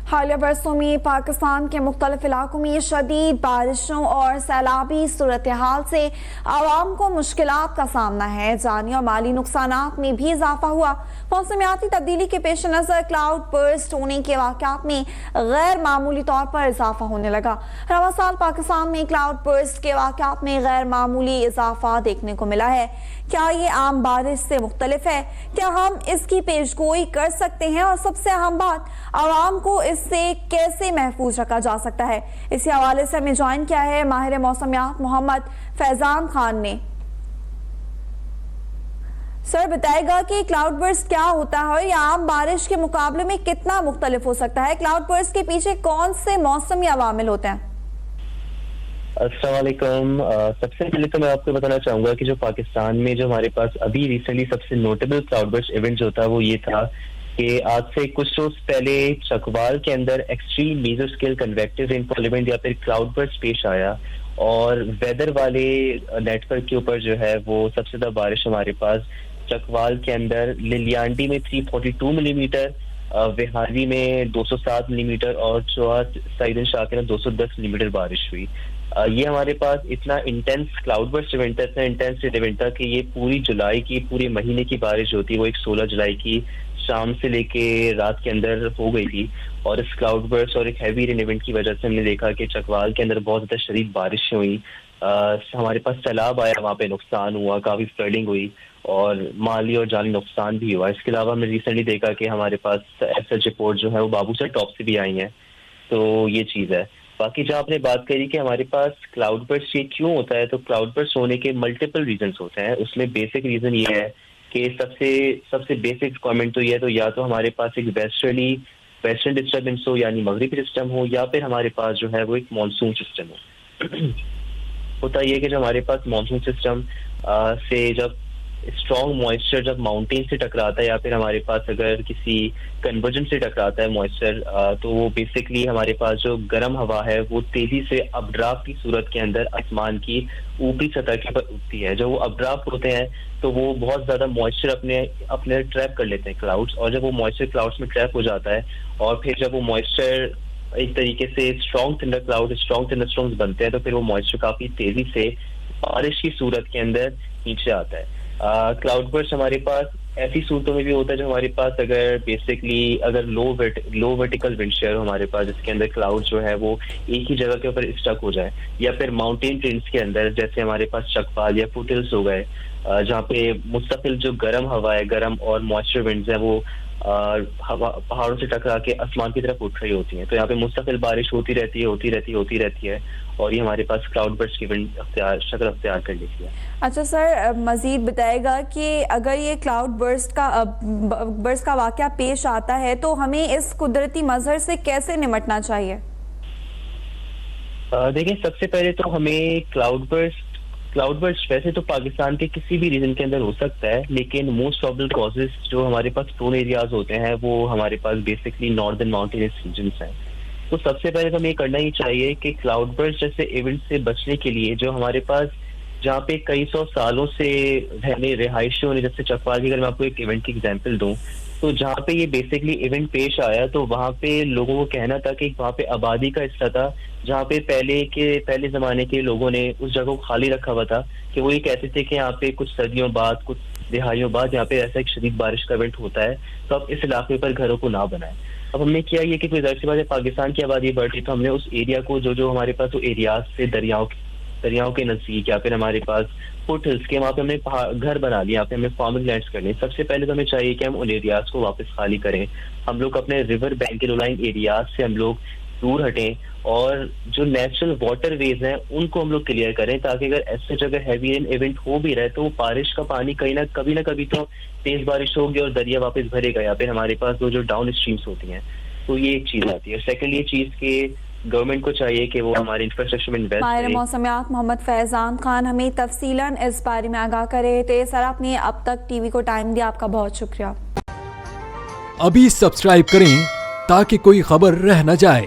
حالیہ برسوں میں پاکستان کے مختلف علاقوں میں شدید بارشوں اور سیلابی صورتحال سے عوام کو مشکلات کا سامنا ہے. جانی اور مالی نقصانات میں بھی اضافہ ہوا. موسمیاتی تبدیلی کے پیش نظر کلاؤڈ برسٹ ہونے کے واقعات میں غیر معمولی طور پر اضافہ ہونے لگا. رواں سال پاکستان میں کلاؤڈ برسٹ کے واقعات میں غیر معمولی اضافہ دیکھنے کو ملا ہے. کیا یہ عام بارش سے مختلف ہے؟ کیا ہم اس کی پیش گوئی کر سکتے ہیں؟ اور سب سے اہم بات، عوام کو اس سے کیسے محفوظ رکھا جا سکتا ہے؟ اسی حوالے سے ہمیں جوائن کیا ہے ماہر موسمیات محمد فیضان خان نے. سر بتائے گا کہ کلاؤڈ برسٹ کیا ہوتا ہے اور یہ عام بارش کے مقابلے میں کتنا مختلف ہو سکتا ہے؟ کلاؤڈ برسٹ کے پیچھے کون سے موسمی عوامل ہوتے ہیں؟ السلام علیکم. سب سے پہلے تو میں آپ کو بتانا چاہوں گا کہ جو پاکستان میں جو ہمارے پاس ابھی ریسنٹلی سب سے نوٹیبل کلاؤڈ برسٹ ایونٹ جو تھا وہ یہ تھا کہ آج سے کچھ روز پہلے چکوال کے اندر ایکسٹریم میزر اسکیل کنویکٹیو رین فال ایونٹ یا پھر کلاؤڈ برسٹ پیش آیا اور ویدر والے نیٹ ورک کے اوپر جو ہے وہ سب سے زیادہ بارش ہمارے پاس چکوال کے اندر للیانڈی میں 342 ملی میٹر، وہاوی میں 207 ملی میٹر اور چوہا سعیدن شاہ کے اندر 210 ملی میٹر بارش ہوئی. یہ ہمارے پاس اتنا انٹینس کلاؤڈ برسٹ ایونٹ تھا، اتنا انٹینس ایونٹ تھا کہ یہ پوری جولائی کی پورے مہینے کی بارش ہوتی ہے وہ ایک 16 جولائی کی شام سے لے کے رات کے اندر ہو گئی تھی. اور اس کلاؤڈ برسٹ اور ایک ہیوی رین ایونٹ کی وجہ سے ہم نے دیکھا کہ چکوال کے اندر بہت زیادہ شدید بارشیں ہوئی. ہمارے پاس سیلاب آیا، وہاں پہ نقصان ہوا، کافی فلڈنگ ہوئی اور مالی اور جانی نقصان بھی ہوا. اس کے علاوہ ہم نے ریسنٹلی دیکھا کہ ہمارے پاس ایس ایچ رپورٹ جو ہے وہ بابو سے ٹاپ سے بھی آئی ہیں. تو یہ چیز ہے. باقی جہاں آپ نے بات کری کہ ہمارے پاس کلاؤڈ برسٹ یہ کیوں ہوتا ہے، تو کلاؤڈ برسٹ ہونے کے ملٹیپل ریزنس ہوتے ہیں. اس میں بیسک ریزن یہ ہے کہ سب سے بیسک ریکوائرمنٹ تو یہ ہے تو یا تو ہمارے پاس ایک ویسٹرن ڈسٹربنس ہو یعنی مغربی سسٹم ہو، یا پھر ہمارے پاس جو ہے وہ ایک مانسون سسٹم ہو. ہوتا یہ کہ جو ہمارے پاس مانسون سسٹم سے جب اسٹرانگ موئسچر جب ماؤنٹین سے ٹکراتا ہے یا پھر ہمارے پاس اگر کسی کنورجن سے ٹکراتا ہے موئسچر، تو وہ بیسکلی ہمارے پاس جو گرم ہوا ہے وہ تیزی سے اپ ڈرافٹ کی صورت کے اندر آسمان کی اوپری سطح کے پر اٹھتی ہے. جب وہ اپ ڈرافٹ ہوتے ہیں تو وہ بہت زیادہ موئسچر اپنے ٹریپ کر لیتے ہیں کلاؤڈس، اور جب وہ موئسچر کلاؤڈس میں ٹریپ ہو جاتا ہے اور پھر جب وہ موئسچر ایک طریقے سے اسٹرانگ تھنڈر اسٹارمز بنتے ہیں تو پھر وہ موئسچر کافی تیزی سے بارش کی صورت کے اندر نیچے آتا ہے. کلاؤڈ برسٹ ہمارے پاس ایسی صورتوں میں بھی ہوتا ہے جو ہمارے پاس اگر لو ورٹیکل ونڈ شیئر ہو ہمارے پاس، جس کے اندر کلاؤڈ جو ہے وہ ایک ہی جگہ کے اوپر اسٹک ہو جائے، یا پھر ماؤنٹین رینج کے اندر جیسے ہمارے پاس چکوال یا فوٹ ہلز ہو گئے جہاں پہ مستقل جو گرم ہوا ہے، گرم اور موئسچر ونڈز ہیں وہ پہاڑوں سے ٹکرا کے آسمان کی طرف اٹھ رہی ہوتی ہیں. تو یہاں پہ مستقل بارش ہوتی رہتی ہے اور یہ ہمارے پاس کلاؤڈ برسٹ کی شکل اختیار کر لیتی ہے. اچھا سر، مزید بتائے گا کہ اگر یہ کلاؤڈ برسٹ کا واقعہ پیش آتا ہے تو ہمیں اس قدرتی مظہر سے کیسے نمٹنا چاہیے؟ دیکھیں، سب سے پہلے تو ہمیں کلاؤڈ برسٹ ویسے تو پاکستان کے کسی بھی ریجن کے اندر ہو سکتا ہے، لیکن موسٹ پرابیبل کازز جو ہمارے پاس پرون ایریاز ہوتے ہیں وہ ہمارے پاس بیسکلی ناردرن ماؤنٹینس ریجنس ہیں. تو سب سے پہلے تو ہمیں یہ کرنا ہی چاہیے کہ کلاؤڈ برسٹ جیسے ایونٹ سے بچنے کے لیے جو ہمارے پاس جہاں پہ کئی سو سالوں سے رہائشی ہونے، جیسے چکوال کی اگر میں آپ کو ایک ایونٹ کی ایگزامپل دوں تو جہاں پہ یہ بیسکلی ایونٹ پیش آیا تو وہاں پہ لوگوں کو کہنا تھا کہ وہاں پہ آبادی کا حصہ تھا جہاں پہ پہلے زمانے کے لوگوں نے اس جگہ کو خالی رکھا ہوا تھا کہ وہ یہ کہتے تھے کہ یہاں پہ کچھ صدیوں بعد، کچھ دہائیوں بعد یہاں پہ ایسا ایک شدید بارش کا ایونٹ ہوتا ہے تو اب اس علاقے پر گھروں کو نہ بنائیں. اب ہم نے کیا یہ کہ کوئی ظاہر سی بات ہے پاکستان کی آبادی بڑھ رہی تو ہم نے اس ایریا کو جو ہمارے پاس وہ ایریاز سے دریاؤں کے نزدیک یا پھر ہمارے پاس فوٹ ہلز کے وہاں پہ ہم نے گھر بنا لیا، پھر ہمیں فارمنگ لینڈس کرنے. سب سے پہلے تو ہمیں چاہیے کہ ہم ان ایریاز کو واپس خالی کریں. ہم لوگ اپنے ریور بینک کے لائن ایریاز سے ہم لوگ دور ہٹیں اور جو نیچرل واٹر ویز ہیں ان کو ہم لوگ کلیئر کریں تاکہ اگر ایسے جگہ ہیوی رین ایونٹ ہو بھی رہے تو وہ بارش کا پانی کبھی نہ کبھی تو تیز بارش ہوگی اور دریا واپس بھرے گا یا پھر ہمارے پاس جو ڈاؤن اسٹریمس ہوتی ہیں. تو یہ ایک چیز آتی ہے. سیکنڈ یہ چیز کہ گورنمنٹ کو چاہیے کہ وہ ہمارے انفراسٹرکچر میں انویسٹ کرے. ماہر موسمیات محمد فیضان خان ہمیں تفصیلاً اس بارے میں آگاہ کر رہے تھے. سر، آپ نے اب تک ٹی وی کو ٹائم دیا، آپ کا بہت شکریہ. ابھی سبسکرائب کریں تاکہ کوئی خبر رہ نہ جائے.